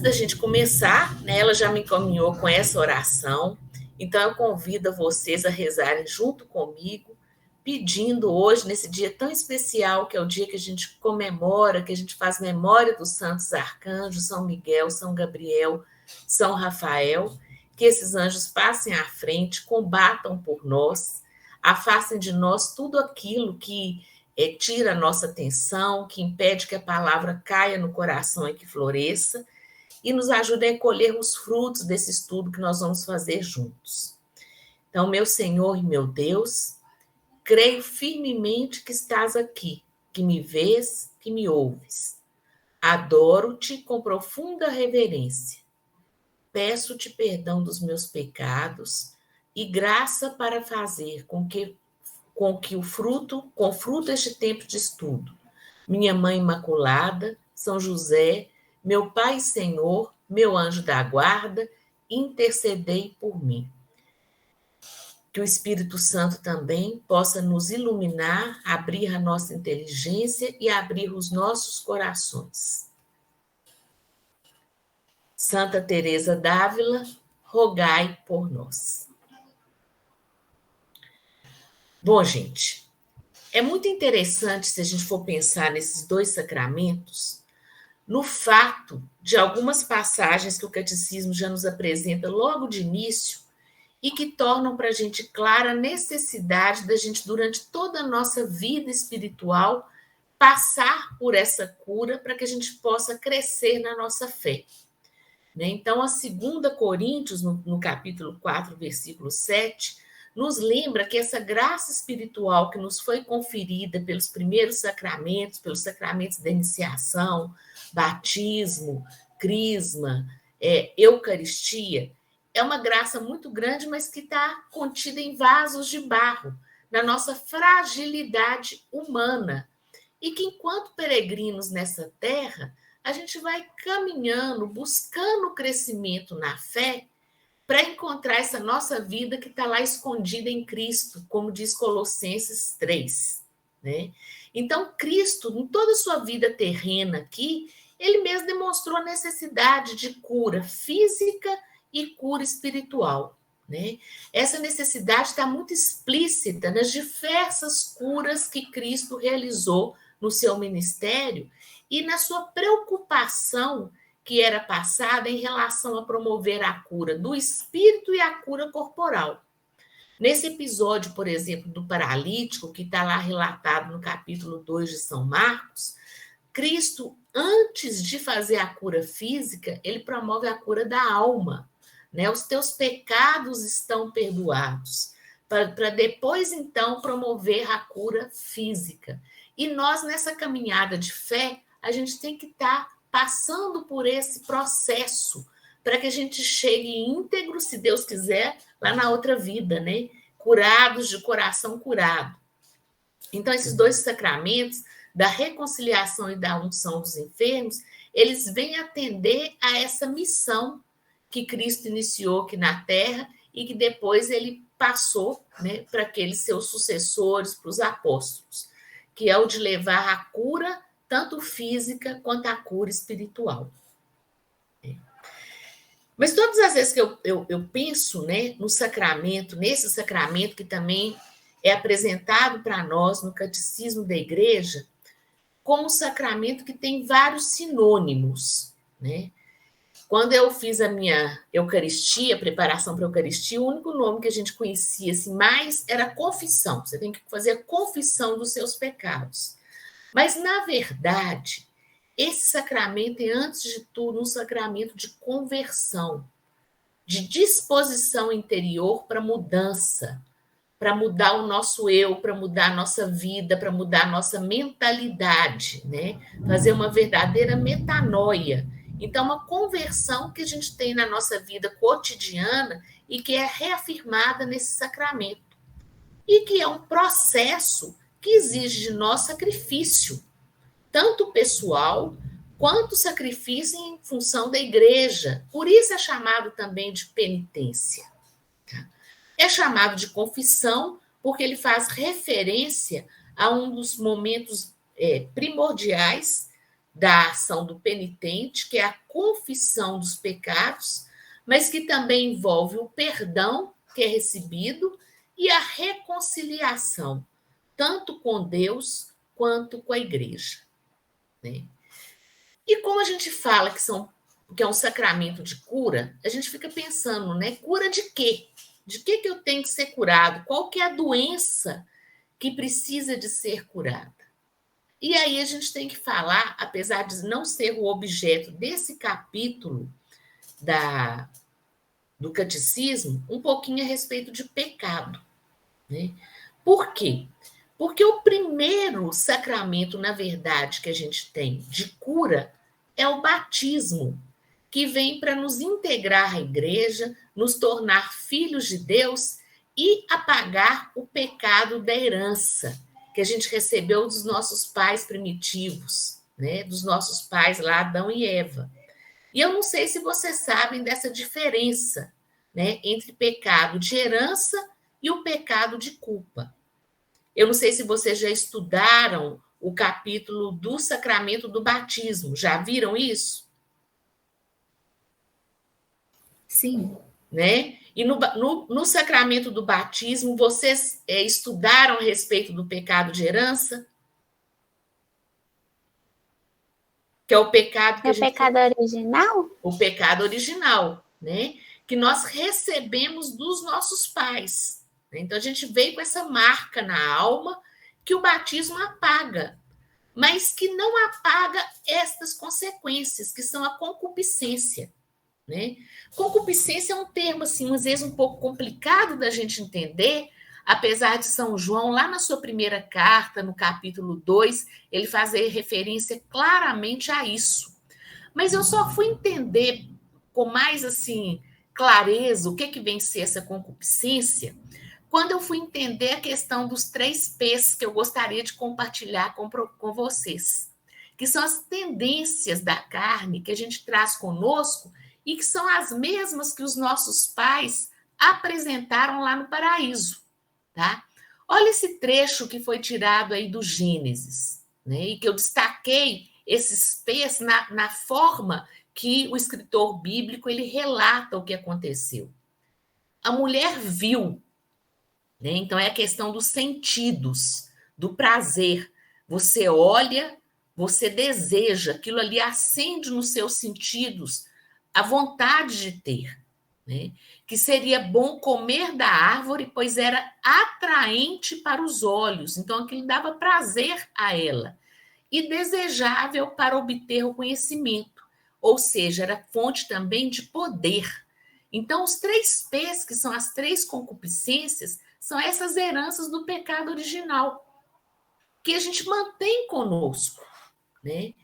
da gente começar, né, ela já me encaminhou com essa oração, então eu convido vocês a rezarem junto comigo, pedindo hoje, nesse dia tão especial, que é o dia que a gente comemora, que a gente faz memória dos santos arcanjos, São Miguel, São Gabriel, São Rafael, que esses anjos passem à frente, combatam por nós, afastem de nós tudo aquilo que tira a nossa atenção, que impede que a palavra caia no coração e que floresça, e nos ajude a colher os frutos desse estudo que nós vamos fazer juntos. Então, meu Senhor e meu Deus, creio firmemente que estás aqui, que me vês, que me ouves. Adoro-te com profunda reverência. Peço-te perdão dos meus pecados e graça para fazer com que com fruto este tempo de estudo. Minha Mãe Imaculada, São José, meu Pai e Senhor, meu anjo da guarda, intercedei por mim. Que o Espírito Santo também possa nos iluminar, abrir a nossa inteligência e abrir os nossos corações. Santa Teresa d'Ávila, rogai por nós. Bom, gente, é muito interessante se a gente for pensar nesses dois sacramentos, no fato de algumas passagens que o Catecismo já nos apresenta logo de início e que tornam para a gente clara a necessidade da gente, durante toda a nossa vida espiritual, passar por essa cura para que a gente possa crescer na nossa fé. Então, a 2 Coríntios, no capítulo 4, versículo 7, nos lembra que essa graça espiritual que nos foi conferida pelos primeiros sacramentos, pelos sacramentos da iniciação, batismo, crisma, eucaristia, é uma graça muito grande, mas que está contida em vasos de barro, na nossa fragilidade humana. E que, enquanto peregrinos nessa terra, a gente vai caminhando, buscando crescimento na fé, para encontrar essa nossa vida que está lá escondida em Cristo, como diz Colossenses 3. Né? Então, Cristo, em toda a sua vida terrena aqui, ele mesmo demonstrou a necessidade de cura física e cura espiritual. Né? Essa necessidade está muito explícita nas diversas curas que Cristo realizou no seu ministério e na sua preocupação que era passada em relação a promover a cura do espírito e a cura corporal. Nesse episódio, por exemplo, do paralítico, que está lá relatado no capítulo 2 de São Marcos, Cristo, antes de fazer a cura física, ele promove a cura da alma. Né? Os teus pecados estão perdoados, para depois, então, promover a cura física. E nós, nessa caminhada de fé, a gente tem que estar passando por esse processo para que a gente chegue íntegro, se Deus quiser, lá na outra vida, né? Curados, de coração curado. Então, esses dois sacramentos, da reconciliação e da unção dos enfermos, eles vêm atender a essa missão que Cristo iniciou aqui na Terra e que depois ele passou, né, para aqueles seus sucessores, para os apóstolos, que é o de levar a cura tanto física quanto a cura espiritual. Mas todas as vezes que eu penso, né, no sacramento, nesse sacramento que também é apresentado para nós no Catecismo da Igreja, como um sacramento que tem vários sinônimos. Né? Quando eu fiz a minha Eucaristia, preparação para a Eucaristia, o único nome que a gente conhecia assim, mais era confissão. Você tem que fazer a confissão dos seus pecados. Mas, na verdade, esse sacramento é, antes de tudo, um sacramento de conversão, de disposição interior para mudança, para mudar o nosso eu, para mudar a nossa vida, para mudar a nossa mentalidade, né? Fazer uma verdadeira metanoia. Então, uma conversão que a gente tem na nossa vida cotidiana e que é reafirmada nesse sacramento. E que é um processo que exige de nós sacrifício, tanto pessoal quanto sacrifício em função da igreja. Por isso é chamado também de penitência. É chamado de confissão porque ele faz referência a um dos momentos primordiais da ação do penitente, que é a confissão dos pecados, mas que também envolve o perdão que é recebido e a reconciliação, tanto com Deus quanto com a igreja, né? E como a gente fala que é um sacramento de cura, a gente fica pensando, né? Cura de quê? De que eu tenho que ser curado? Qual que é a doença que precisa de ser curada? E aí a gente tem que falar, apesar de não ser o objeto desse capítulo do catecismo, um pouquinho a respeito de pecado, né? Por quê? Porque o primeiro sacramento, na verdade, que a gente tem de cura é o batismo, que vem para nos integrar à igreja, nos tornar filhos de Deus e apagar o pecado da herança que a gente recebeu dos nossos pais primitivos, né? Dos nossos pais lá, Adão e Eva. E eu não sei se vocês sabem dessa diferença, né, entre pecado de herança e o pecado de culpa. Eu não sei se vocês já estudaram o capítulo do sacramento do batismo. Já viram isso? Sim. Né? E no sacramento do batismo, vocês estudaram a respeito do pecado de herança? Que é o pecado que É a o gente. pecado original? O pecado original, né? Que nós recebemos dos nossos pais. Então a gente veio com essa marca na alma que o batismo apaga, mas que não apaga estas consequências, que são a concupiscência, né? Concupiscência é um termo, assim, às vezes um pouco complicado da gente entender, apesar de São João, lá na sua primeira carta, no capítulo 2, ele fazer referência claramente a isso. Mas eu só fui entender com mais, assim, clareza o que vem ser essa concupiscência quando eu fui entender a questão dos 3 P's que eu gostaria de compartilhar com vocês, que são as tendências da carne que a gente traz conosco e que são as mesmas que os nossos pais apresentaram lá no paraíso, tá? Olha esse trecho que foi tirado aí do Gênesis, né? E que eu destaquei esses P's na forma que o escritor bíblico ele relata o que aconteceu. A mulher viu, né? Então, é a questão dos sentidos, do prazer. Você olha, você deseja, aquilo ali acende nos seus sentidos a vontade de ter. Né? Que seria bom comer da árvore, pois era atraente para os olhos, então aquilo dava prazer a ela, e desejável para obter o conhecimento, ou seja, era fonte também de poder. Então, os 3 P's, que são as 3 concupiscências, são essas heranças do pecado original, que a gente mantém conosco, né?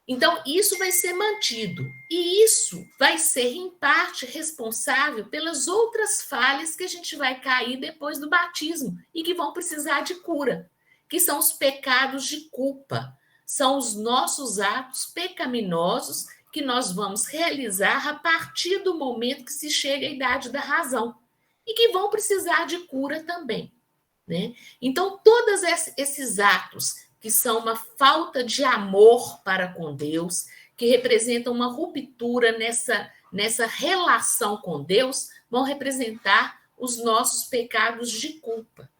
Então, isso vai ser mantido. E isso vai ser, em parte, responsável pelas outras falhas que a gente vai cair depois do batismo e que vão precisar de cura, que são os pecados de culpa. São os nossos atos pecaminosos que nós vamos realizar a partir do momento que se chega à idade da razão e que vão precisar de cura também, né? Então, todos esses atos que são uma falta de amor para com Deus, que representam uma ruptura nessa relação com Deus, vão representar os nossos pecados de culpa,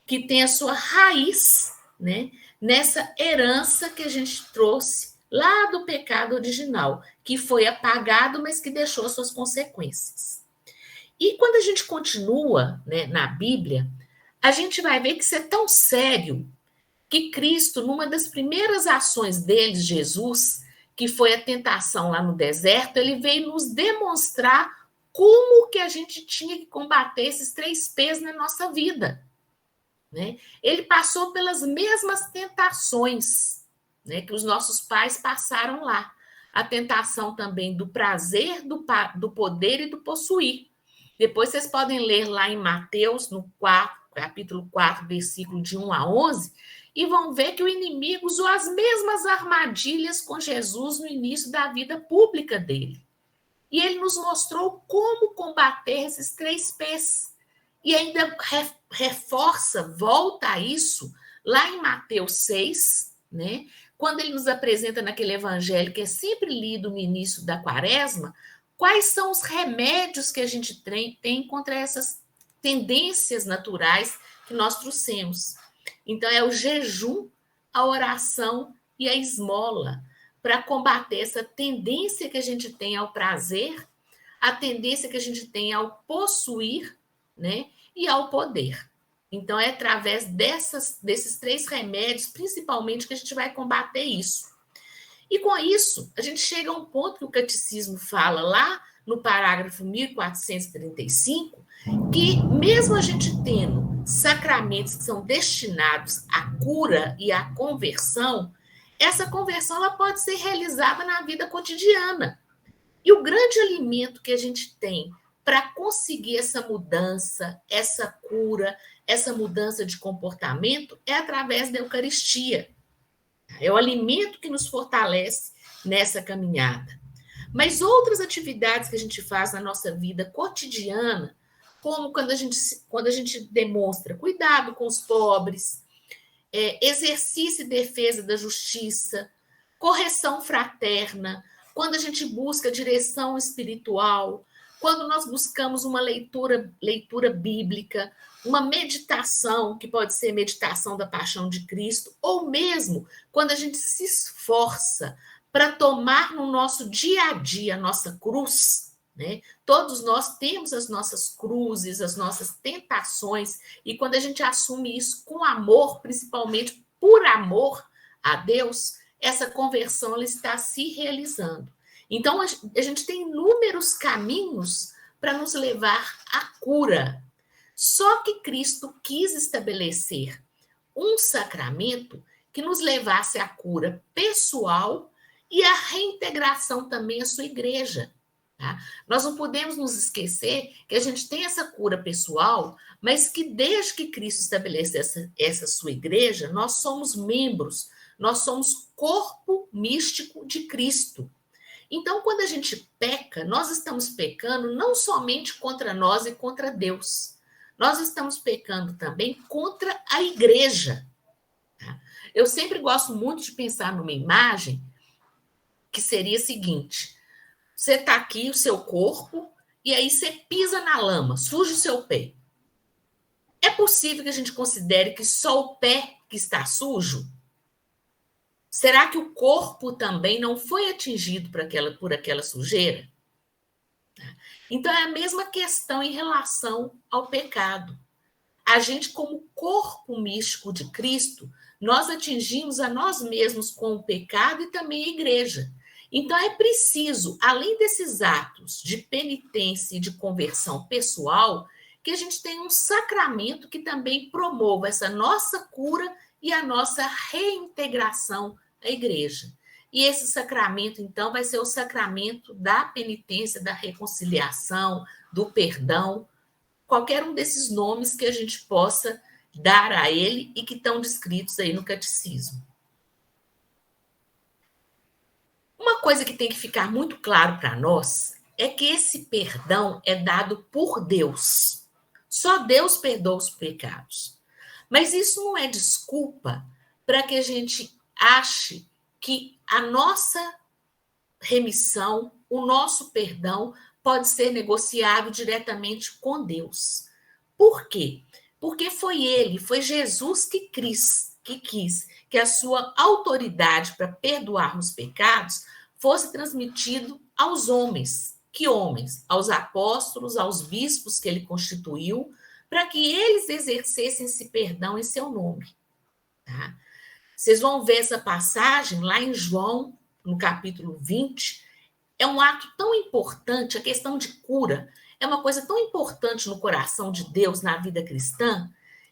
que tem a sua raiz, né, nessa herança que a gente trouxe lá do pecado original, que foi apagado, mas que deixou suas consequências. E quando a gente continua, né, na Bíblia, a gente vai ver que isso é tão sério que Cristo, numa das primeiras ações dele, Jesus, que foi a tentação lá no deserto, ele veio nos demonstrar como que a gente tinha que combater esses 3 P's na nossa vida. Né? Ele passou pelas mesmas tentações, né, que os nossos pais passaram lá. A tentação também do prazer, do poder e do possuir. Depois vocês podem ler lá em Mateus, no capítulo 4, versículo de 1 a 11, e vão ver que o inimigo usou as mesmas armadilhas com Jesus no início da vida pública dele. E ele nos mostrou como combater esses 3 P's. E ainda reforça, volta a isso, lá em Mateus 6, né? quando ele nos apresenta naquele evangelho que é sempre lido no início da quaresma, quais são os remédios que a gente tem contra essas tendências naturais que nós trouxemos. Então, é o jejum, a oração e a esmola para combater essa tendência que a gente tem ao prazer, a tendência que a gente tem ao possuir, né, e ao poder. Então, é através desses 3 remédios, principalmente, que a gente vai combater isso. E com isso, a gente chega a um ponto que o catecismo fala lá no parágrafo 1435, que mesmo a gente tendo sacramentos que são destinados à cura e à conversão, essa conversão ela pode ser realizada na vida cotidiana. E o grande alimento que a gente tem para conseguir essa mudança, essa cura, essa mudança de comportamento é através da Eucaristia. É o alimento que nos fortalece nessa caminhada. Mas outras atividades que a gente faz na nossa vida cotidiana, como quando a gente demonstra cuidado com os pobres, exercício e defesa da justiça, correção fraterna, quando a gente busca direção espiritual, quando nós buscamos uma leitura bíblica, uma meditação, que pode ser meditação da paixão de Cristo, ou mesmo quando a gente se esforça para tomar no nosso dia a dia a nossa cruz, né? Todos nós temos as nossas cruzes, as nossas tentações, e quando a gente assume isso com amor, principalmente por amor a Deus, essa conversão ela está se realizando. Então, a gente tem inúmeros caminhos para nos levar à cura. Só que Cristo quis estabelecer um sacramento que nos levasse à cura pessoal e à reintegração também à sua igreja. Tá? Nós não podemos nos esquecer que a gente tem essa cura pessoal, mas que desde que Cristo estabeleceu essa sua igreja, nós somos membros, nós somos corpo místico de Cristo. Então, quando a gente peca, nós estamos pecando não somente contra nós e contra Deus, nós estamos pecando também contra a igreja. Tá? Eu sempre gosto muito de pensar numa imagem que seria a seguinte: você está aqui, o seu corpo, e aí você pisa na lama, suja o seu pé. É possível que a gente considere que só o pé que está sujo? Será que o corpo também não foi atingido por aquela sujeira? Então, é a mesma questão em relação ao pecado. A gente, como corpo místico de Cristo, nós atingimos a nós mesmos com o pecado e também a igreja. Então, é preciso, além desses atos de penitência e de conversão pessoal, que a gente tenha um sacramento que também promova essa nossa cura e a nossa reintegração à igreja. E esse sacramento, então, vai ser o sacramento da penitência, da reconciliação, do perdão, qualquer um desses nomes que a gente possa dar a ele e que estão descritos aí no catecismo. Uma coisa que tem que ficar muito claro para nós é que esse perdão é dado por Deus. Só Deus perdoa os pecados. Mas isso não é desculpa para que a gente ache que a nossa remissão, o nosso perdão pode ser negociado diretamente com Deus. Por quê? Porque foi Jesus que quis que a sua autoridade para perdoar os pecados fosse transmitido aos homens. Que homens? Aos apóstolos, aos bispos que ele constituiu, para que eles exercessem esse perdão em seu nome. Tá? Vocês vão ver essa passagem lá em João, no capítulo 20, é um ato tão importante, a questão de cura é uma coisa tão importante no coração de Deus, na vida cristã,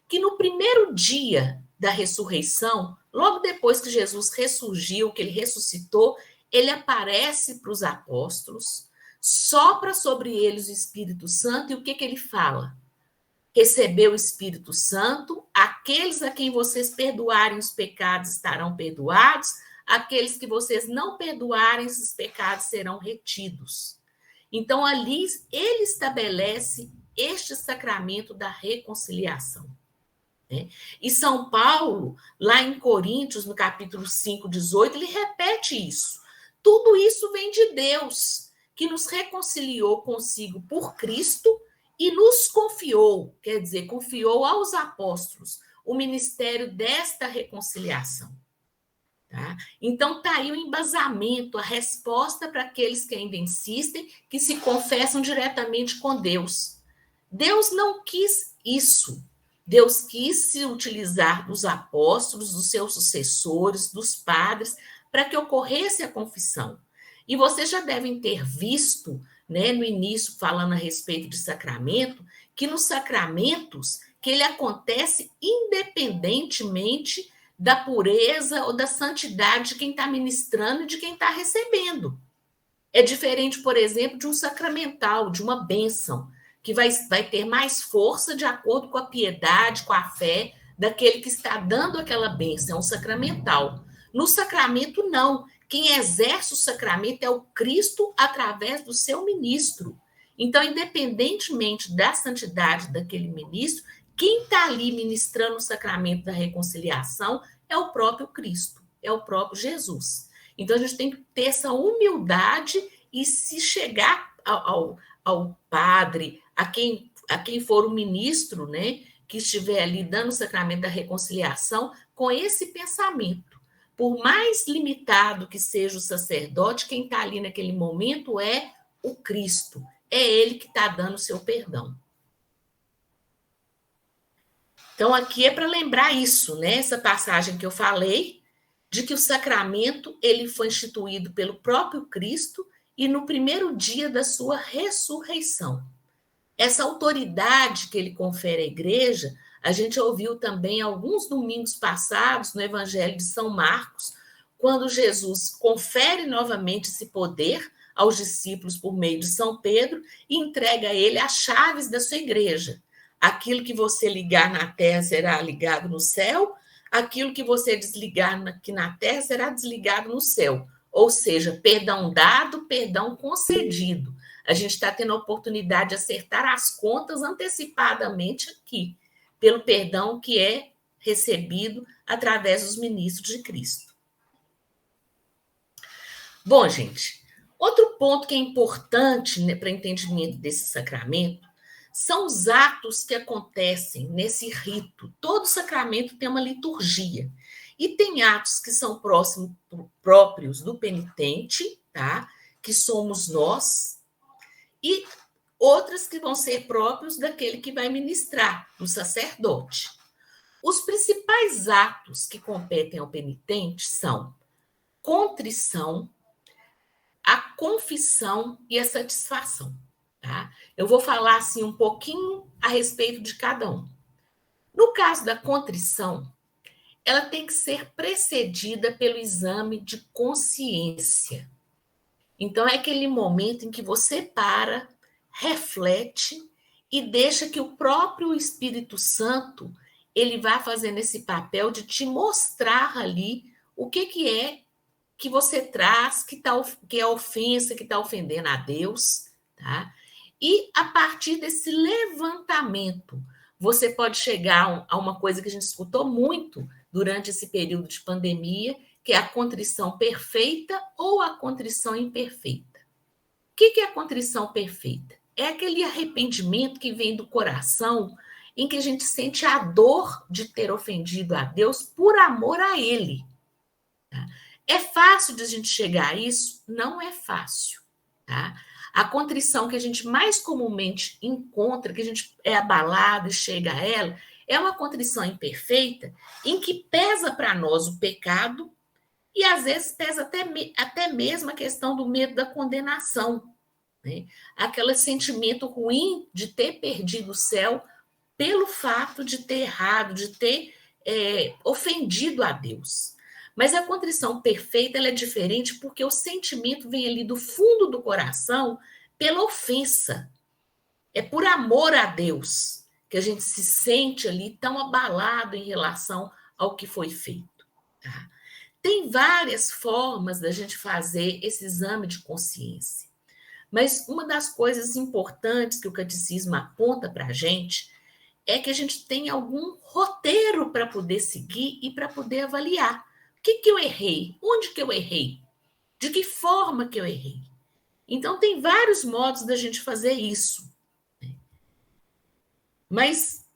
que no primeiro dia da ressurreição, logo depois que Jesus ressurgiu, que ele ressuscitou, ele aparece para os apóstolos, sopra sobre eles o Espírito Santo, e o que ele fala? Recebeu o Espírito Santo, aqueles a quem vocês perdoarem os pecados estarão perdoados, aqueles que vocês não perdoarem, esses pecados serão retidos. Então, ali, ele estabelece este sacramento da reconciliação. né? E São Paulo, lá em Coríntios, no capítulo 5, 18, ele repete isso. Tudo isso vem de Deus, que nos reconciliou consigo por Cristo e nos confiou, quer dizer, confiou aos apóstolos o ministério desta reconciliação. Tá? Então, está aí o embasamento, a resposta para aqueles que ainda insistem, que se confessam diretamente com Deus. Deus não quis isso. Deus quis se utilizar dos apóstolos, dos seus sucessores, dos padres, para que ocorresse a confissão. E vocês já devem ter visto, né, no início, falando a respeito de sacramento, que nos sacramentos, que ele acontece independentemente da pureza ou da santidade de quem está ministrando e de quem está recebendo. É diferente, por exemplo, de um sacramental, de uma bênção, que vai ter mais força de acordo com a piedade, com a fé daquele que está dando aquela bênção, é um sacramental. No sacramento, não. Quem exerce o sacramento é o Cristo através do seu ministro. Então, independentemente da santidade daquele ministro, quem está ali ministrando o sacramento da reconciliação é o próprio Cristo, é o próprio Jesus. Então, a gente tem que ter essa humildade e se chegar ao padre, a quem for o ministro, né, que estiver ali dando o sacramento da reconciliação, com esse pensamento. Por mais limitado que seja o sacerdote, quem está ali naquele momento é o Cristo. É ele que está dando o seu perdão. Então, aqui é para lembrar isso, né? Essa passagem que eu falei, de que o sacramento ele foi instituído pelo próprio Cristo e no primeiro dia da sua ressurreição. Essa autoridade que ele confere à igreja, a gente ouviu também alguns domingos passados no Evangelho de São Marcos, quando Jesus confere novamente esse poder aos discípulos por meio de São Pedro e entrega a ele as chaves da sua igreja. Aquilo que você ligar na terra será ligado no céu, aquilo que você desligar aqui na terra será desligado no céu. Ou seja, perdão dado, perdão concedido. A gente está tendo a oportunidade de acertar as contas antecipadamente aqui, pelo perdão que é recebido através dos ministros de Cristo. Bom, gente, outro ponto que é importante, né, para o entendimento desse sacramento são os atos que acontecem nesse rito. Todo sacramento tem uma liturgia. E tem atos que são próprios do penitente, tá? Que somos nós, e outras que vão ser próprios daquele que vai ministrar, do sacerdote. Os principais atos que competem ao penitente são contrição, a confissão e a satisfação. Tá? Eu vou falar assim um pouquinho a respeito de cada um. No caso da contrição, ela tem que ser precedida pelo exame de consciência. Então, é aquele momento em que você para, reflete e deixa que o próprio Espírito Santo ele vá fazendo esse papel de te mostrar ali o que é que você traz, que é ofensa, que está ofendendo a Deus, tá? E a partir desse levantamento, você pode chegar a uma coisa que a gente escutou muito durante esse período de pandemia, que é a contrição perfeita ou a contrição imperfeita. O que é a contrição perfeita? É aquele arrependimento que vem do coração, em que a gente sente a dor de ter ofendido a Deus por amor a Ele. Tá? É fácil de a gente chegar a isso? Não é fácil. Tá? A contrição que a gente mais comumente encontra, que a gente é abalado e chega a ela, é uma contrição imperfeita, em que pesa para nós o pecado e, às vezes, pesa até mesmo a questão do medo da condenação. Né? Aquele sentimento ruim de ter perdido o céu pelo fato de ter errado, de ter ofendido a Deus. Mas a contrição perfeita ela é diferente porque o sentimento vem ali do fundo do coração pela ofensa. É por amor a Deus que a gente se sente ali tão abalado em relação ao que foi feito. Tá? Tem várias formas da gente fazer esse exame de consciência. Mas uma das coisas importantes que o catecismo aponta para a gente é que a gente tenha algum roteiro para poder seguir e para poder avaliar. O que, que eu errei? Onde que eu errei? De que forma que eu errei? Então, tem vários modos da gente fazer isso. Mas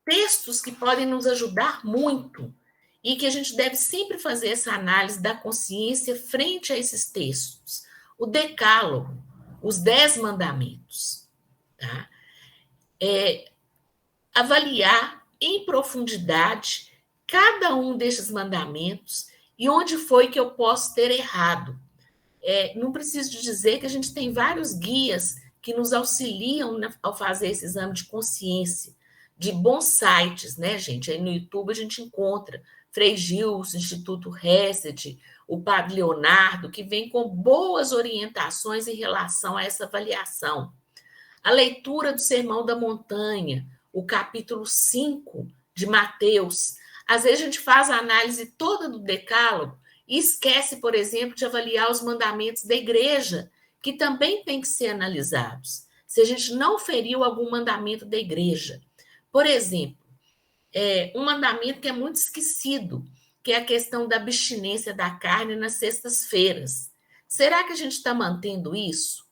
textos que podem nos ajudar muito e que a gente deve sempre fazer essa análise da consciência frente a esses textos. O Decálogo, os 10 mandamentos. Tá? Avaliar em profundidade cada um desses mandamentos e onde foi que eu posso ter errado. Não preciso dizer que a gente tem vários guias que nos auxiliam ao fazer esse exame de consciência, de bons sites, né, gente? Aí no YouTube a gente encontra Frei Gilson, Instituto Hesed, o Padre Leonardo, que vem com boas orientações em relação a essa avaliação. A leitura do Sermão da Montanha, o capítulo 5 de Mateus. Às vezes a gente faz a análise toda do Decálogo e esquece, por exemplo, de avaliar os mandamentos da igreja, que também tem que ser analisados. Se a gente não feriu algum mandamento da igreja. Por exemplo, um mandamento que é muito esquecido, que é a questão da abstinência da carne nas sextas-feiras. Será que a gente está mantendo isso?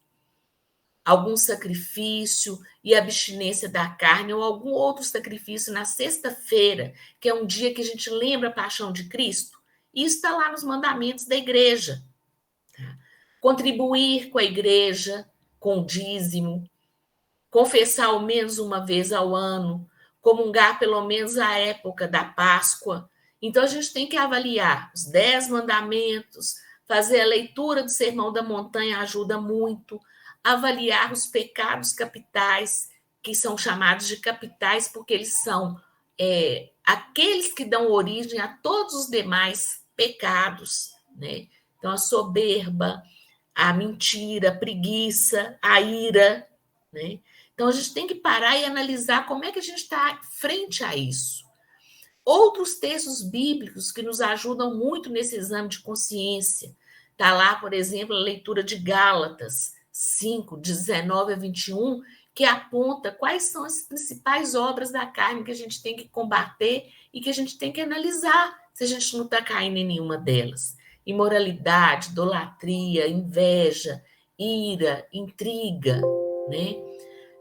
Algum sacrifício e abstinência da carne ou algum outro sacrifício na sexta-feira, que é um dia que a gente lembra a paixão de Cristo? Isso está lá nos mandamentos da igreja. Tá? Contribuir com a igreja, com o dízimo, confessar ao menos uma vez ao ano, comungar pelo menos a época da Páscoa. Então, a gente tem que avaliar os 10 mandamentos, fazer a leitura do Sermão da Montanha ajuda muito, avaliar os pecados capitais, que são chamados de capitais porque eles são aqueles que dão origem a todos os demais pecados, né? Então, a soberba, a mentira, a preguiça, a ira, né? Então, a gente tem que parar e analisar como é que a gente está frente a isso. Outros textos bíblicos que nos ajudam muito nesse exame de consciência. Está lá, por exemplo, a leitura de Gálatas 5, 19 a 21, que aponta quais são as principais obras da carne que a gente tem que combater e que a gente tem que analisar se a gente não está caindo em nenhuma delas. Imoralidade, idolatria, inveja, ira, intriga, né?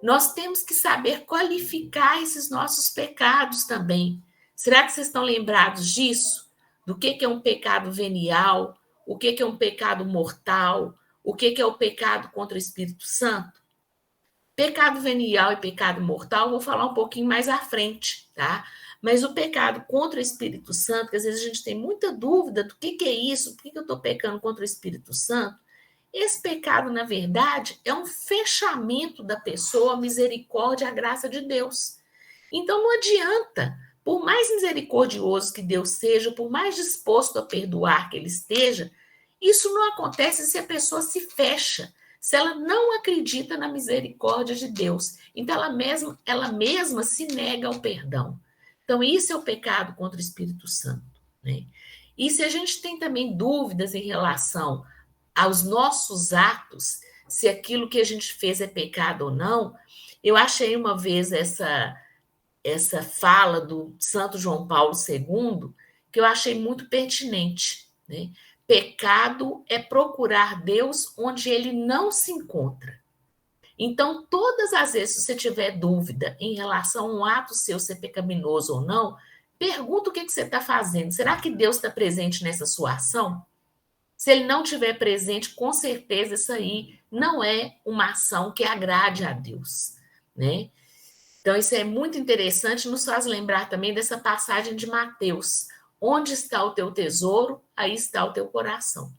Nós temos que saber qualificar esses nossos pecados também. Será que vocês estão lembrados disso? Do que é um pecado venial? O que é um pecado mortal? O que é o pecado contra o Espírito Santo? Pecado venial e pecado mortal, vou falar um pouquinho mais à frente, tá? Mas o pecado contra o Espírito Santo, que às vezes a gente tem muita dúvida do que é isso, por que eu estou pecando contra o Espírito Santo? Esse pecado, na verdade, é um fechamento da pessoa à misericórdia e à graça de Deus. Então, não adianta, por mais misericordioso que Deus seja, por mais disposto a perdoar que Ele esteja, isso não acontece se a pessoa se fecha, se ela não acredita na misericórdia de Deus. Então, ela mesma se nega ao perdão. Então, isso é o pecado contra o Espírito Santo, né? E se a gente tem também dúvidas em relação aos nossos atos, se aquilo que a gente fez é pecado ou não, eu achei uma vez essa fala do Santo João Paulo II, que eu achei muito pertinente, né? Pecado é procurar Deus onde ele não se encontra. Então, todas as vezes que você tiver dúvida em relação a um ato seu ser pecaminoso ou não, pergunta o que você está fazendo. Será que Deus está presente nessa sua ação? Se ele não estiver presente, com certeza isso aí não é uma ação que agrade a Deus, né? Então, isso é muito interessante, nos faz lembrar também dessa passagem de Mateus. Onde está o teu tesouro, aí está o teu coração.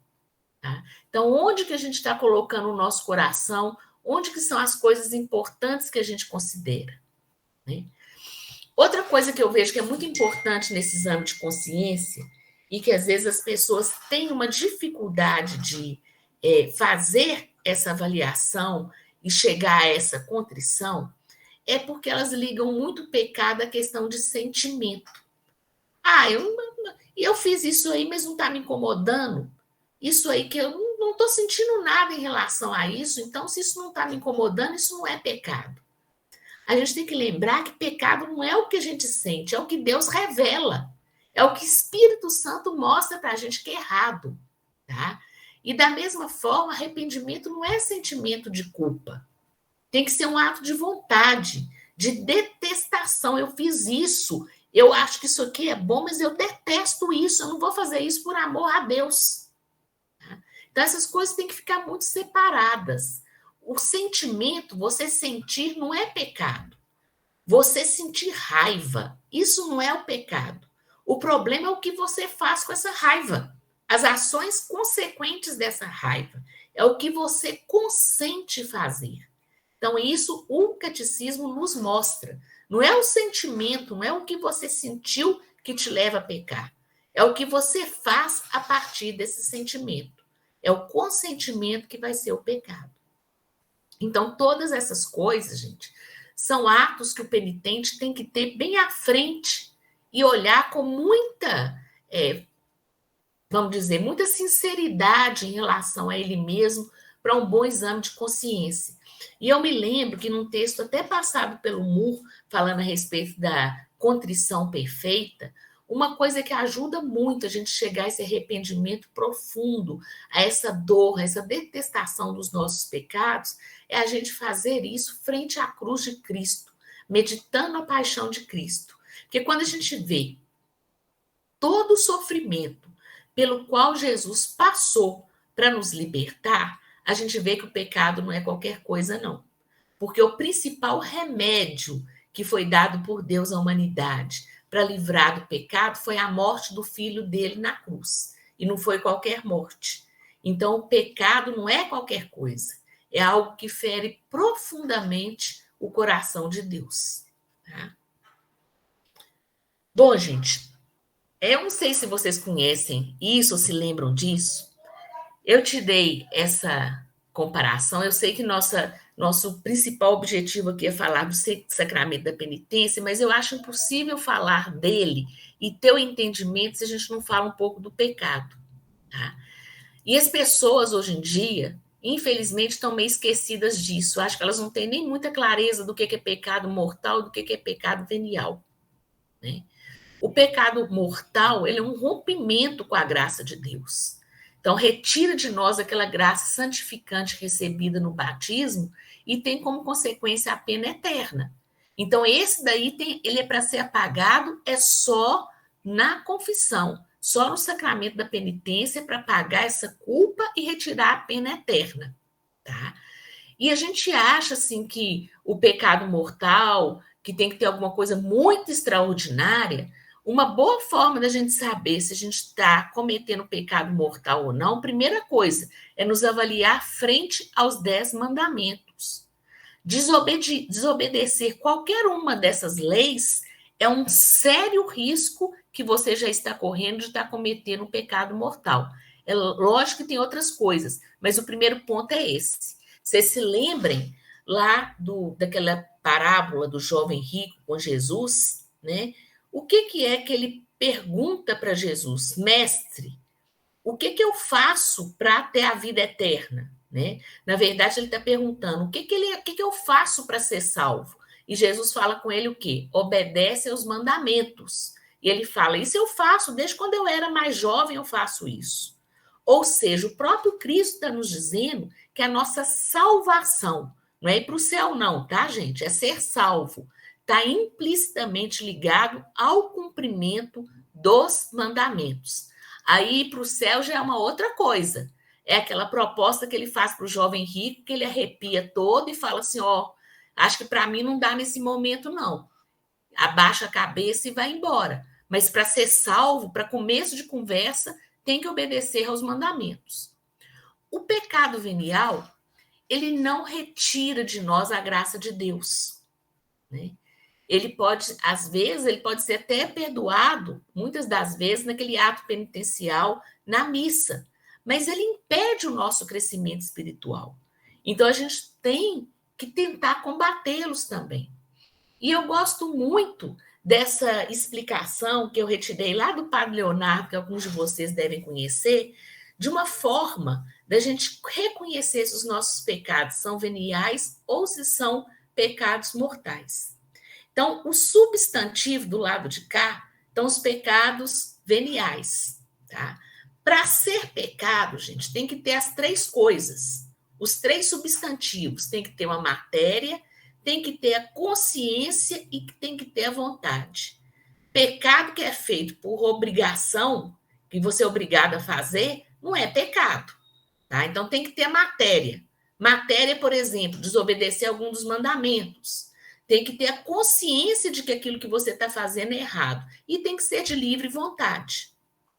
Tá? Então, onde que a gente está colocando o nosso coração? Onde que são as coisas importantes que a gente considera? Né? Outra coisa que eu vejo que é muito importante nesse exame de consciência e que às vezes as pessoas têm uma dificuldade de fazer essa avaliação e chegar a essa contrição, é porque elas ligam muito o pecado à questão de sentimento. Eu fiz isso aí, mas não está me incomodando. Isso aí que eu não estou sentindo nada em relação a isso, então se isso não está me incomodando, isso não é pecado. A gente tem que lembrar que pecado não é o que a gente sente, é o que Deus revela. É o que o Espírito Santo mostra para a gente que é errado, tá? E da mesma forma, arrependimento não é sentimento de culpa. Tem que ser um ato de vontade, de detestação. Eu fiz isso, eu acho que isso aqui é bom, mas eu detesto isso, eu não vou fazer isso por amor a Deus. Então, essas coisas têm que ficar muito separadas. O sentimento, você sentir, não é pecado. Você sentir raiva, isso não é o pecado. O problema é o que você faz com essa raiva. As ações consequentes dessa raiva. É o que você consente fazer. Então, isso o catecismo nos mostra. Não é o sentimento, não é o que você sentiu que te leva a pecar. É o que você faz a partir desse sentimento. É o consentimento que vai ser o pecado. Então, todas essas coisas, gente, são atos que o penitente tem que ter bem à frente e olhar com muita, vamos dizer, muita sinceridade em relação a ele mesmo para um bom exame de consciência. E eu me lembro que num texto até passado pelo Moore, falando a respeito da contrição perfeita, uma coisa que ajuda muito a gente chegar a esse arrependimento profundo, a essa dor, a essa detestação dos nossos pecados, é a gente fazer isso frente à cruz de Cristo, meditando a paixão de Cristo. Porque quando a gente vê todo o sofrimento pelo qual Jesus passou para nos libertar, a gente vê que o pecado não é qualquer coisa, não. Porque o principal remédio que foi dado por Deus à humanidade para livrar do pecado foi a morte do filho dele na cruz. E não foi qualquer morte. Então, o pecado não é qualquer coisa. É algo que fere profundamente o coração de Deus. Tá? Bom, gente, eu não sei se vocês conhecem isso ou se lembram disso. Eu te dei essa comparação. Eu sei que nosso principal objetivo aqui é falar do sacramento da penitência, mas eu acho impossível falar dele e ter o entendimento se a gente não fala um pouco do pecado. Tá? E as pessoas hoje em dia, infelizmente, estão meio esquecidas disso. Acho que elas não têm nem muita clareza do que é pecado mortal e do que é pecado venial. Né? O pecado mortal, ele é um rompimento com a graça de Deus. Então, retira de nós aquela graça santificante recebida no batismo e tem como consequência a pena eterna. Então, esse daí ele é para ser apagado, é só na confissão, só no sacramento da penitência para pagar essa culpa e retirar a pena eterna. Tá? E a gente acha assim que o pecado mortal, que tem que ter alguma coisa muito extraordinária. Uma boa forma da gente saber se a gente está cometendo pecado mortal ou não, primeira coisa, é nos avaliar frente aos 10 mandamentos. Desobedecer qualquer uma dessas leis é um sério risco que você já está correndo de estar cometendo um pecado mortal. É lógico que tem outras coisas, mas o primeiro ponto é esse. Vocês se lembrem lá daquela parábola do jovem rico com Jesus, né? O que é que ele pergunta para Jesus? Mestre, o que eu faço para ter a vida eterna? Né? Na verdade, ele está perguntando o que eu faço para ser salvo? E Jesus fala com ele o quê? Obedece aos mandamentos. E ele fala, isso eu faço, desde quando eu era mais jovem eu faço isso. Ou seja, o próprio Cristo está nos dizendo que a nossa salvação não é ir para o céu não, tá, gente? É ser salvo. Está implicitamente ligado ao cumprimento dos mandamentos. Aí para o céu já é uma outra coisa. É aquela proposta que ele faz para o jovem rico, que ele arrepia todo e fala assim, ó, acho que para mim não dá nesse momento não. Abaixa a cabeça e vai embora. Mas para ser salvo, para começo de conversa, tem que obedecer aos mandamentos. O pecado venial, ele não retira de nós a graça de Deus, né? Ele pode, às vezes, ele pode ser até perdoado, muitas das vezes, naquele ato penitencial, na missa, mas ele impede o nosso crescimento espiritual. Então, a gente tem que tentar combatê-los também. E eu gosto muito dessa explicação que eu retirei lá do Padre Leonardo, que alguns de vocês devem conhecer, de uma forma da gente reconhecer se os nossos pecados são veniais ou se são pecados mortais. Então, o substantivo do lado de cá estão os pecados veniais, tá? Para ser pecado, gente, tem que ter as três coisas. Os três substantivos. Tem que ter uma matéria, tem que ter a consciência e tem que ter a vontade. Pecado que é feito por obrigação, que você é obrigado a fazer, não é pecado, tá? Então, tem que ter a matéria. Matéria, por exemplo, desobedecer algum dos mandamentos. Tem que ter a consciência de que aquilo que você está fazendo é errado. E tem que ser de livre vontade.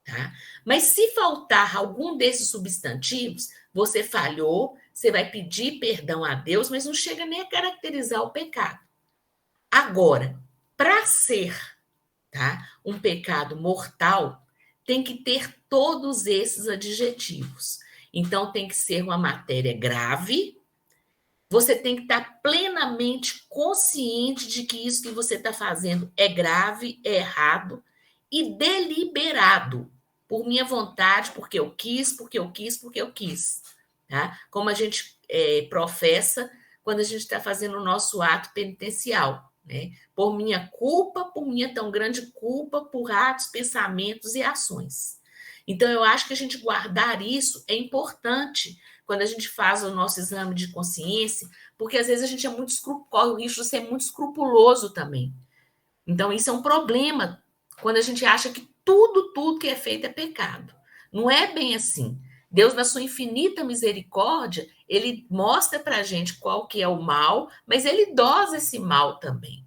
Tá? Mas se faltar algum desses substantivos, você falhou, você vai pedir perdão a Deus, mas não chega nem a caracterizar o pecado. Agora, para ser, tá, um pecado mortal, tem que ter todos esses adjetivos. Então, tem que ser uma matéria grave, você tem que estar plenamente consciente de que isso que você está fazendo é grave, é errado e deliberado, por minha vontade, porque eu quis, porque eu quis, porque eu quis. Tá? Como a gente professa quando a gente está fazendo o nosso ato penitencial. Né? Por minha culpa, por minha tão grande culpa, por atos, pensamentos e ações. Então, eu acho que a gente guardar isso é importante quando a gente faz o nosso exame de consciência, porque às vezes a gente é muito corre o risco de ser muito escrupuloso também. Então, isso é um problema quando a gente acha que tudo que é feito é pecado. Não é bem assim. Deus, na sua infinita misericórdia, ele mostra para a gente qual que é o mal, mas ele dosa esse mal também.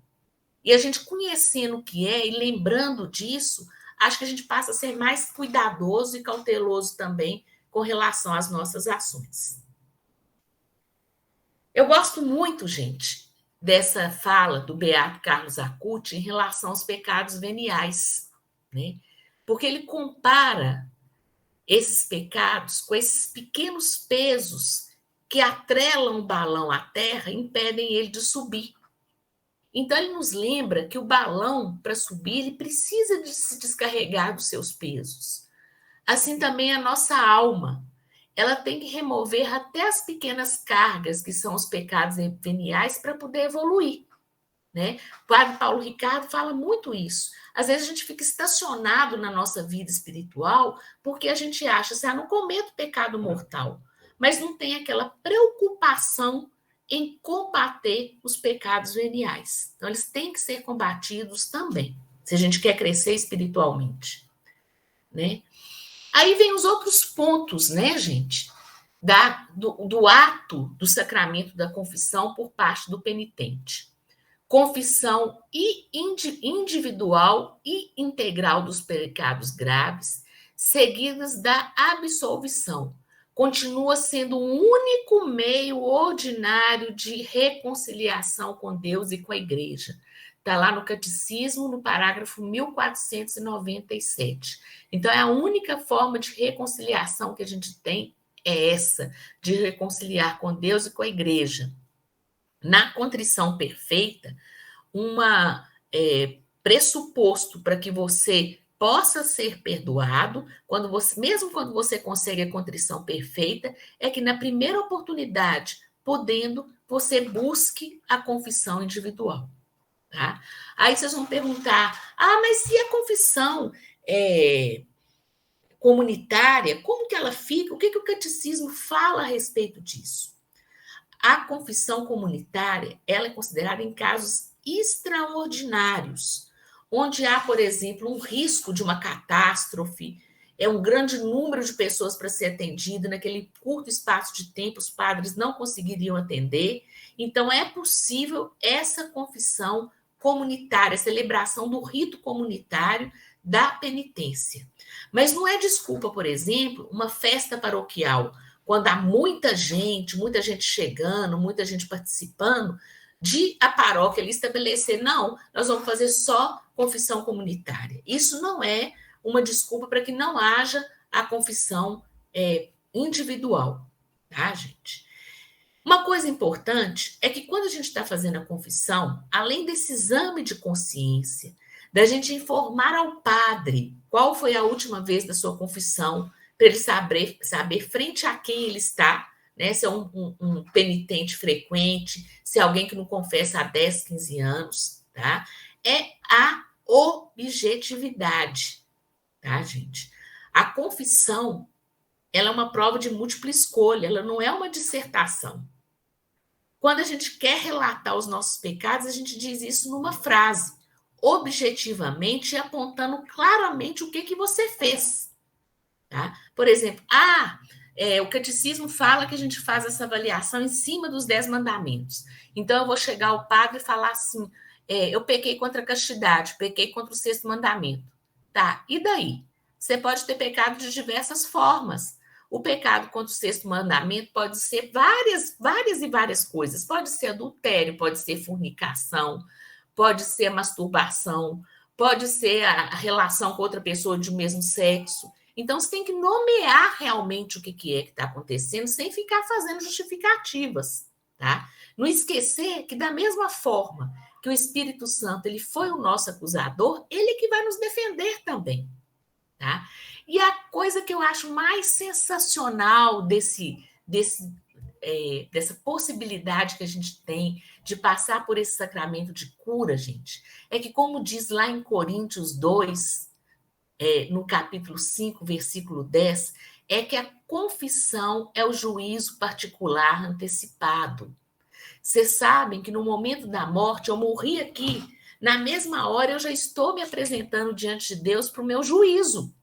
E a gente conhecendo o que é e lembrando disso, acho que a gente passa a ser mais cuidadoso e cauteloso também com relação às nossas ações. Eu gosto muito, gente, dessa fala do Beato Carlos Acuti em relação aos pecados veniais, né? Porque ele compara esses pecados com esses pequenos pesos que atrelam o balão à terra e impedem ele de subir. Então, ele nos lembra que o balão, para subir, ele precisa de se descarregar dos seus pesos. Assim também a nossa alma. Ela tem que remover até as pequenas cargas, que são os pecados veniais, para poder evoluir. Né? O padre Paulo Ricardo fala muito isso. Às vezes a gente fica estacionado na nossa vida espiritual porque a gente acha assim, não cometo pecado mortal, mas não tem aquela preocupação em combater os pecados veniais. Então, eles têm que ser combatidos também, se a gente quer crescer espiritualmente. Né? Aí vem os outros pontos, né, gente? Do ato do sacramento da confissão por parte do penitente. Confissão individual e integral dos pecados graves, seguidas da absolvição. Continua sendo o único meio ordinário de reconciliação com Deus e com a Igreja. Está lá no Catecismo, no parágrafo 1497. Então, é a única forma de reconciliação que a gente tem é essa, de reconciliar com Deus e com a Igreja. Na contrição perfeita, pressuposto para que você possa ser perdoado, mesmo quando você consegue a contrição perfeita, é que na primeira oportunidade, podendo, você busque a confissão individual. Tá? Aí vocês vão perguntar, mas se a confissão comunitária, como que ela fica? O que o catecismo fala a respeito disso? A confissão comunitária, ela é considerada em casos extraordinários, onde há, por exemplo, um risco de uma catástrofe, é um grande número de pessoas para ser atendido, naquele curto espaço de tempo os padres não conseguiriam atender, então é possível essa confissão comunitária, a celebração do rito comunitário da penitência. Mas não é desculpa, por exemplo, uma festa paroquial, quando há muita gente chegando, muita gente participando, de a paróquia ali estabelecer, não, nós vamos fazer só confissão comunitária. Isso não é uma desculpa para que não haja a confissão individual, tá, gente? Uma coisa importante é que quando a gente está fazendo a confissão, além desse exame de consciência, da gente informar ao padre qual foi a última vez da sua confissão, para ele saber frente a quem ele está, né? Se é um penitente frequente, se é alguém que não confessa há 10, 15 anos, tá? É a objetividade, tá, gente? A confissão, ela é uma prova de múltipla escolha, ela não é uma dissertação. Quando a gente quer relatar os nossos pecados, a gente diz isso numa frase, objetivamente e apontando claramente o que você fez. Tá? Por exemplo, o catecismo fala que a gente faz essa avaliação em cima dos 10 mandamentos. Então, eu vou chegar ao padre e falar assim, eu pequei contra a castidade, pequei contra o 6º mandamento. Tá, e daí? Você pode ter pecado de diversas formas. O pecado contra o 6º mandamento pode ser várias coisas. Pode ser adultério, pode ser fornicação, pode ser masturbação, pode ser a relação com outra pessoa de mesmo sexo. Então, você tem que nomear realmente o que é que está acontecendo, sem ficar fazendo justificativas, tá? Não esquecer que, da mesma forma que o Espírito Santo ele foi o nosso acusador, ele que vai nos defender também, tá? E a coisa que eu acho mais sensacional dessa possibilidade que a gente tem de passar por esse sacramento de cura, gente, é que, como diz lá em Coríntios 2, no capítulo 5, versículo 10, é que a confissão é o juízo particular antecipado. Vocês sabem que no momento da morte, eu morri aqui, na mesma hora eu já estou me apresentando diante de Deus para o meu juízo,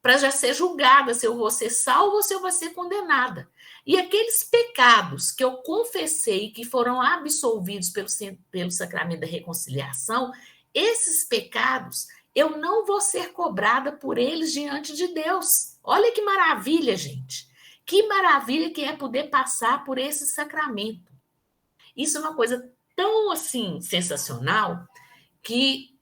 para já ser julgada se eu vou ser salva ou se eu vou ser condenada. E aqueles pecados que eu confessei que foram absolvidos pelo sacramento da reconciliação, esses pecados eu não vou ser cobrada por eles diante de Deus. Olha que maravilha, gente. Que maravilha que é poder passar por esse sacramento. Isso é uma coisa tão, assim, sensacional, que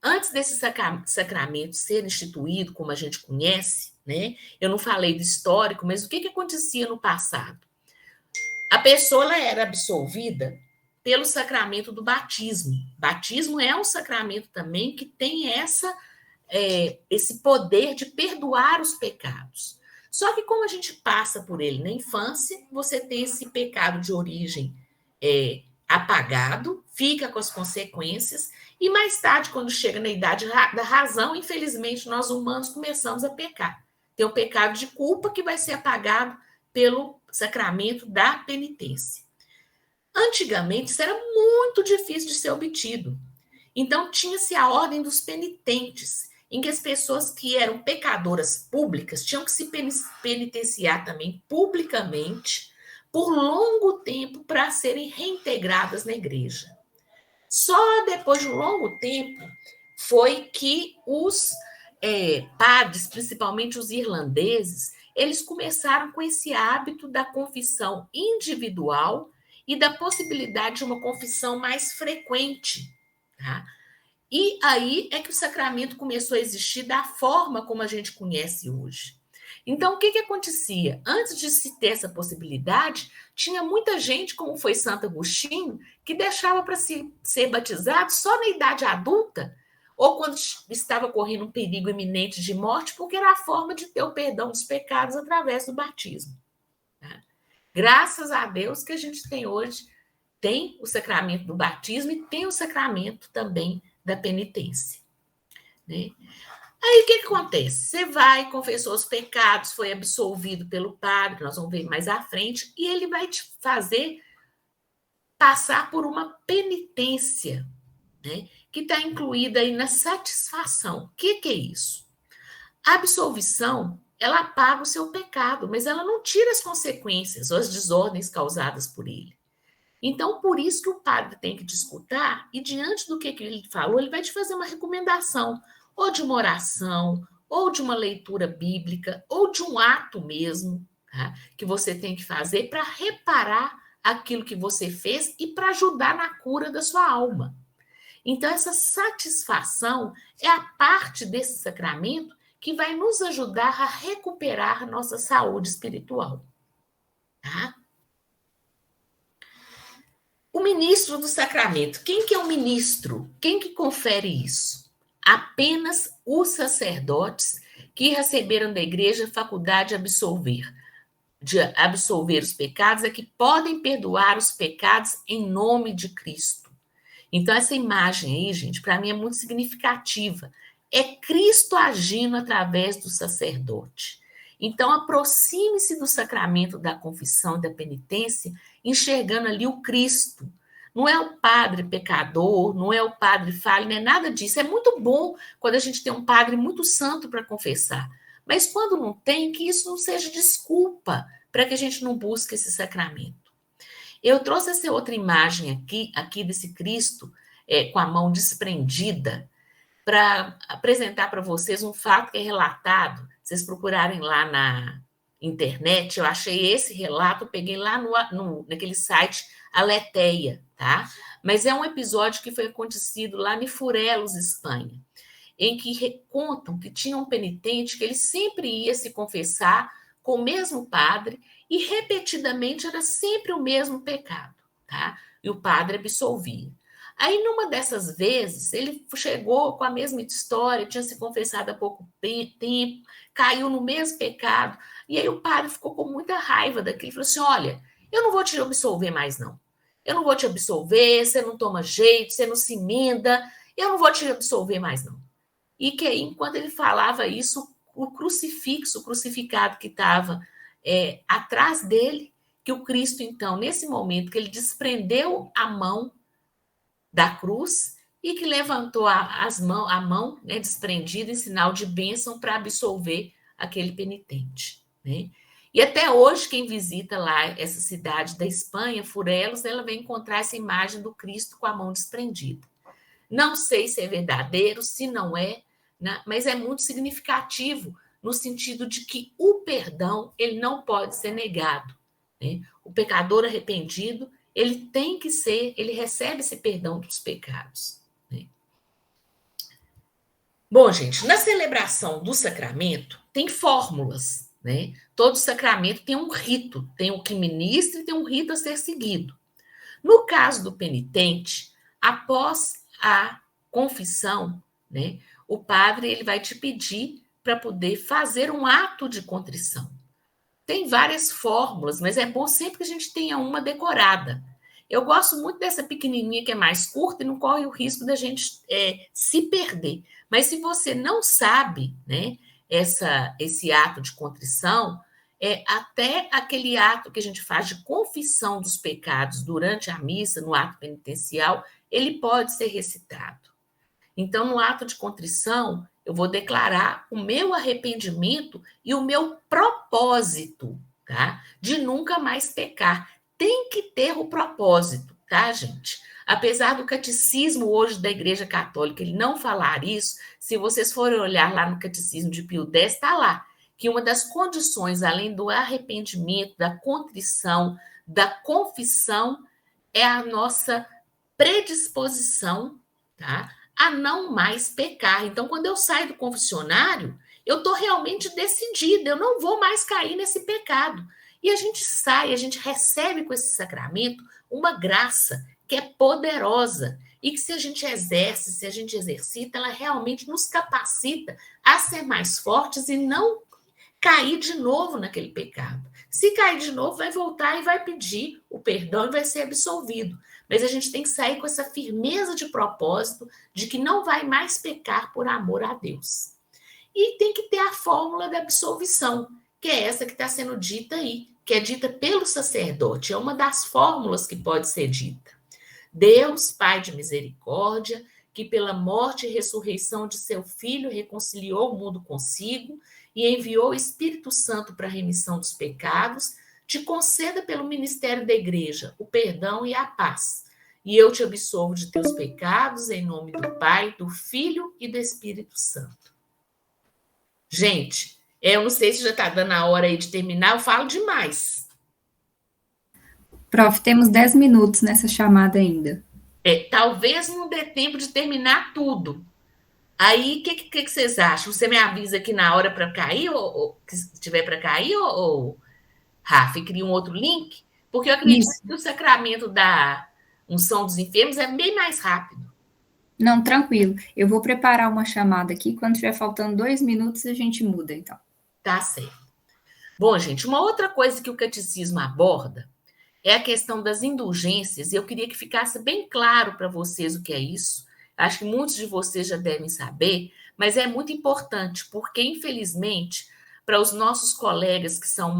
antes desse sacramento ser instituído, como a gente conhece, né? Eu não falei do histórico, mas o que acontecia no passado? A pessoa ela era absolvida pelo sacramento do batismo. Batismo é um sacramento também que tem esse poder de perdoar os pecados. Só que como a gente passa por ele na infância, você tem esse pecado de origem apagado, fica com as consequências, e mais tarde, quando chega na idade da razão, infelizmente, nós humanos começamos a pecar. Tem o pecado de culpa que vai ser apagado pelo sacramento da penitência. Antigamente, isso era muito difícil de ser obtido. Então, tinha-se a ordem dos penitentes, em que as pessoas que eram pecadoras públicas tinham que se penitenciar também publicamente por longo tempo para serem reintegradas na igreja. Só depois de um longo tempo foi que os padres, principalmente os irlandeses, eles começaram com esse hábito da confissão individual e da possibilidade de uma confissão mais frequente, tá? E aí é que o sacramento começou a existir da forma como a gente conhece hoje. Então, o que acontecia? Antes de se ter essa possibilidade, tinha muita gente, como foi Santo Agostinho, que deixava para ser batizado só na idade adulta, ou quando estava correndo um perigo iminente de morte, porque era a forma de ter o perdão dos pecados através do batismo. Tá? Graças a Deus que a gente tem hoje, tem o sacramento do batismo e tem o sacramento também da penitência. Né? Aí o que acontece? Você vai, confessou os pecados, foi absolvido pelo padre, nós vamos ver mais à frente, e ele vai te fazer passar por uma penitência, né? Que está incluída aí na satisfação. O que é isso? A absolvição, ela apaga o seu pecado, mas ela não tira as consequências ou as desordens causadas por ele. Então, por isso que o padre tem que te escutar e, diante do que ele falou, ele vai te fazer uma recomendação, ou de uma oração, ou de uma leitura bíblica, ou de um ato mesmo, tá? Que você tem que fazer para reparar aquilo que você fez e para ajudar na cura da sua alma. Então, essa satisfação é a parte desse sacramento que vai nos ajudar a recuperar a nossa saúde espiritual. Tá? O ministro do sacramento. Quem que é o ministro? Quem que confere isso? Apenas os sacerdotes que receberam da igreja a faculdade de absolver de absolver os pecados é que podem perdoar os pecados em nome de Cristo. Então, essa imagem aí, gente, para mim é muito significativa. É Cristo agindo através do sacerdote. Então, aproxime-se do sacramento da confissão e da penitência, enxergando ali o Cristo. Não é o padre pecador, não é o padre falho, não é nada disso. É muito bom quando a gente tem um padre muito santo para confessar. Mas quando não tem, que isso não seja desculpa para que a gente não busque esse sacramento. Eu trouxe essa outra imagem aqui desse Cristo com a mão desprendida, para apresentar para vocês um fato que é relatado. Vocês procurarem lá na internet, eu achei esse relato, peguei lá naquele site Aleteia, tá? Mas é um episódio que foi acontecido lá em Furelos, Espanha, em que contam que tinha um penitente que ele sempre ia se confessar com o mesmo padre e repetidamente era sempre o mesmo pecado, tá? E o padre absolvia. Aí, numa dessas vezes, ele chegou com a mesma história, tinha se confessado há pouco tempo, caiu no mesmo pecado, e aí o padre ficou com muita raiva daquilo, falou assim, olha, eu não vou te absolver mais, não. Eu não vou te absolver, você não toma jeito, você não se emenda, eu não vou te absolver mais, não. E que aí, enquanto ele falava isso, o crucifixo, o crucificado que estava atrás dele, que o Cristo, então, nesse momento que ele desprendeu a mão da cruz e que levantou a mão né, desprendida em sinal de bênção para absolver aquele penitente. Né? E até hoje, quem visita lá essa cidade da Espanha, Furelos, ela vai encontrar essa imagem do Cristo com a mão desprendida. Não sei se é verdadeiro, se não é, né? Mas é muito significativo no sentido de que o perdão ele não pode ser negado. Né? O pecador arrependido ele tem que ser, ele recebe esse perdão dos pecados. Né? Bom, gente, na celebração do sacramento tem fórmulas, né? Todo sacramento tem um rito, tem o que ministra e tem um rito a ser seguido. No caso do penitente, após a confissão, né, o padre ele vai te pedir para poder fazer um ato de contrição. Tem várias fórmulas, mas é bom sempre que a gente tenha uma decorada. Eu gosto muito dessa pequenininha que é mais curta e não corre o risco da gente se perder. Mas se você não sabe, né, esse ato de contrição, até aquele ato que a gente faz de confissão dos pecados durante a missa, no ato penitencial, ele pode ser recitado. Então, no ato de contrição, eu vou declarar o meu arrependimento e o meu propósito, tá? De nunca mais pecar. Tem que ter o propósito, tá, gente? Apesar do catecismo hoje da Igreja Católica ele não falar isso, se vocês forem olhar lá no catecismo de Pio X, está lá que uma das condições, além do arrependimento, da contrição, da confissão, é a nossa predisposição, tá? A não mais pecar. Então, quando eu saio do confessionário, eu estou realmente decidida, eu não vou mais cair nesse pecado. E a gente sai, a gente recebe com esse sacramento uma graça que é poderosa e que se a gente exerce, se a gente exercita, ela realmente nos capacita a ser mais fortes e não cair de novo naquele pecado. Se cair de novo, vai voltar e vai pedir o perdão e vai ser absolvido. Mas a gente tem que sair com essa firmeza de propósito de que não vai mais pecar por amor a Deus. E tem que ter a fórmula da absolvição, que é essa que está sendo dita aí, que é dita pelo sacerdote. É uma das fórmulas que pode ser dita. Deus, Pai de misericórdia, que pela morte e ressurreição de seu Filho reconciliou o mundo consigo e enviou o Espírito Santo para a remissão dos pecados, te conceda pelo ministério da Igreja o perdão e a paz. E eu te absolvo de teus pecados, em nome do Pai, do Filho e do Espírito Santo. Gente, eu não sei se já está dando a hora aí de terminar, eu falo demais. Prof, temos 10 minutos nessa chamada ainda. Talvez não dê tempo de terminar tudo. Aí, o que vocês acham? Você me avisa aqui na hora para cair, ou que estiver para cair, ou Rafa, cria um outro link? Porque eu acredito que o sacramento da unção dos enfermos é bem mais rápido. Não, tranquilo. Eu vou preparar uma chamada aqui. Quando tiver faltando 2 minutos, a gente muda, então. Tá certo. Bom, gente, uma outra coisa que o catecismo aborda é a questão das indulgências, e eu queria que ficasse bem claro para vocês o que é isso. Acho que muitos de vocês já devem saber, mas é muito importante, porque, infelizmente, para os nossos colegas que são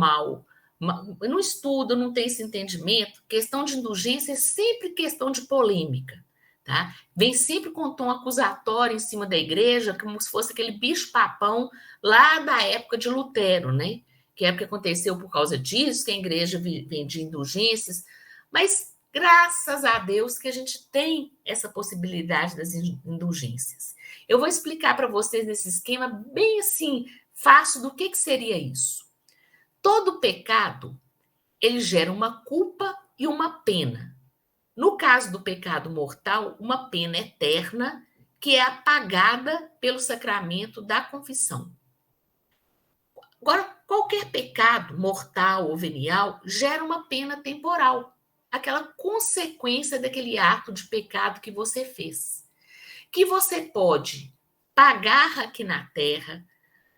não estudam, não têm esse entendimento, questão de indulgência é sempre questão de polêmica. Tá? Vem sempre com um tom acusatório em cima da igreja, como se fosse aquele bicho-papão lá da época de Lutero, né? Que é o que aconteceu por causa disso, que a igreja vendia indulgências, mas graças a Deus que a gente tem essa possibilidade das indulgências. Eu vou explicar para vocês nesse esquema bem assim, fácil, do que seria isso. Todo pecado, ele gera uma culpa e uma pena. No caso do pecado mortal, uma pena eterna que é apagada pelo sacramento da confissão. Agora, qualquer pecado mortal ou venial gera uma pena temporal, aquela consequência daquele ato de pecado que você fez, que você pode pagar aqui na terra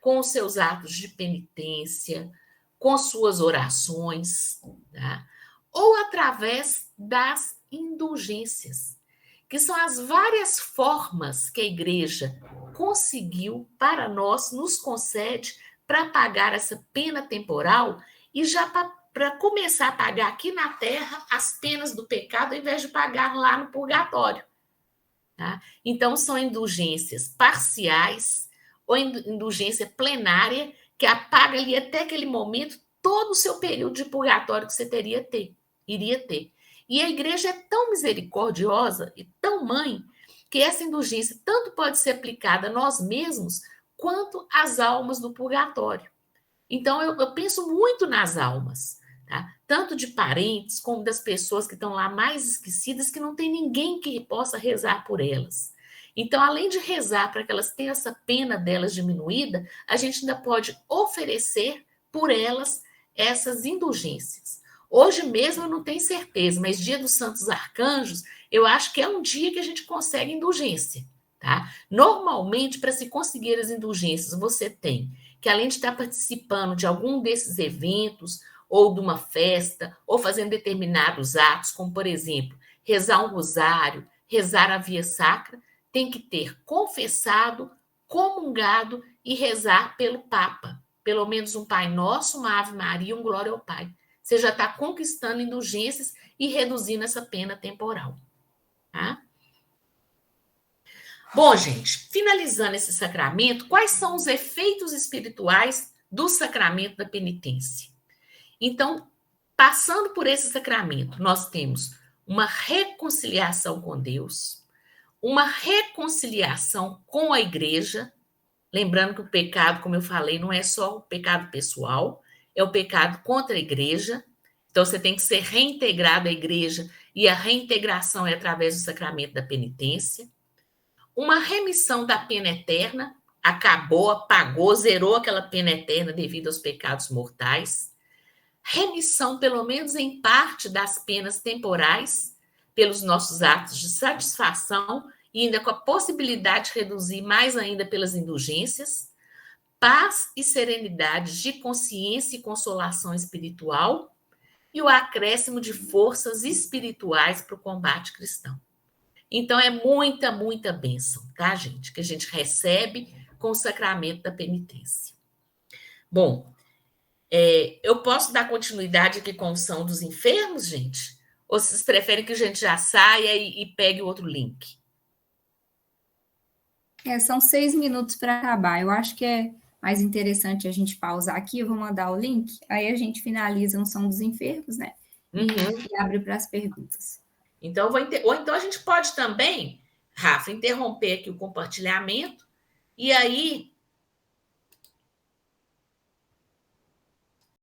com os seus atos de penitência, com suas orações, tá? Ou através das indulgências, que são as várias formas que a igreja conseguiu para nós, nos concede para pagar essa pena temporal e já para começar a pagar aqui na terra as penas do pecado, ao invés de pagar lá no purgatório. Tá? Então, são indulgências parciais ou indulgência plenária, que apaga ali até aquele momento todo o seu período de purgatório que você iria ter. E a igreja é tão misericordiosa e tão mãe que essa indulgência tanto pode ser aplicada a nós mesmos quanto às almas do purgatório. Então, eu penso muito nas almas, tá? Tanto de parentes como das pessoas que estão lá mais esquecidas, que não tem ninguém que possa rezar por elas. Então, além de rezar para que elas tenham essa pena delas diminuída, a gente ainda pode oferecer por elas essas indulgências. Hoje mesmo eu não tenho certeza, mas dia dos Santos Arcanjos, eu acho que é um dia que a gente consegue indulgência. Tá? Normalmente, para se conseguir as indulgências, você tem que, além de estar participando de algum desses eventos, ou de uma festa, ou fazendo determinados atos, como, por exemplo, rezar um rosário, rezar a via sacra, tem que ter confessado, comungado e rezar pelo Papa. Pelo menos um Pai Nosso, uma Ave Maria, um Glória ao Pai. Você já está conquistando indulgências e reduzindo essa pena temporal. Tá? Bom, gente, finalizando esse sacramento, quais são os efeitos espirituais do sacramento da penitência? Então, passando por esse sacramento, nós temos uma reconciliação com Deus, uma reconciliação com a igreja, lembrando que o pecado, como eu falei, não é só o pecado pessoal, é o pecado contra a igreja. Então, você tem que ser reintegrado à igreja, e a reintegração é através do sacramento da penitência. Uma remissão da pena eterna, acabou, apagou, zerou aquela pena eterna devido aos pecados mortais. Remissão, pelo menos em parte, das penas temporais, pelos nossos atos de satisfação, e ainda com a possibilidade de reduzir mais ainda pelas indulgências. Paz e serenidade de consciência e consolação espiritual, e o acréscimo de forças espirituais para o combate cristão. Então, é muita, muita bênção, tá, gente? Que a gente recebe com o sacramento da penitência. Bom, eu posso dar continuidade aqui com o São dos Enfermos, gente? Ou vocês preferem que a gente já saia e pegue outro link? São 6 minutos para acabar. Eu acho que é mais interessante a gente pausar aqui. Eu vou mandar o link, aí a gente finaliza um São dos Enfermos, né? E abre para as perguntas. Então, ou então a gente pode também, Rafa, interromper aqui o compartilhamento e aí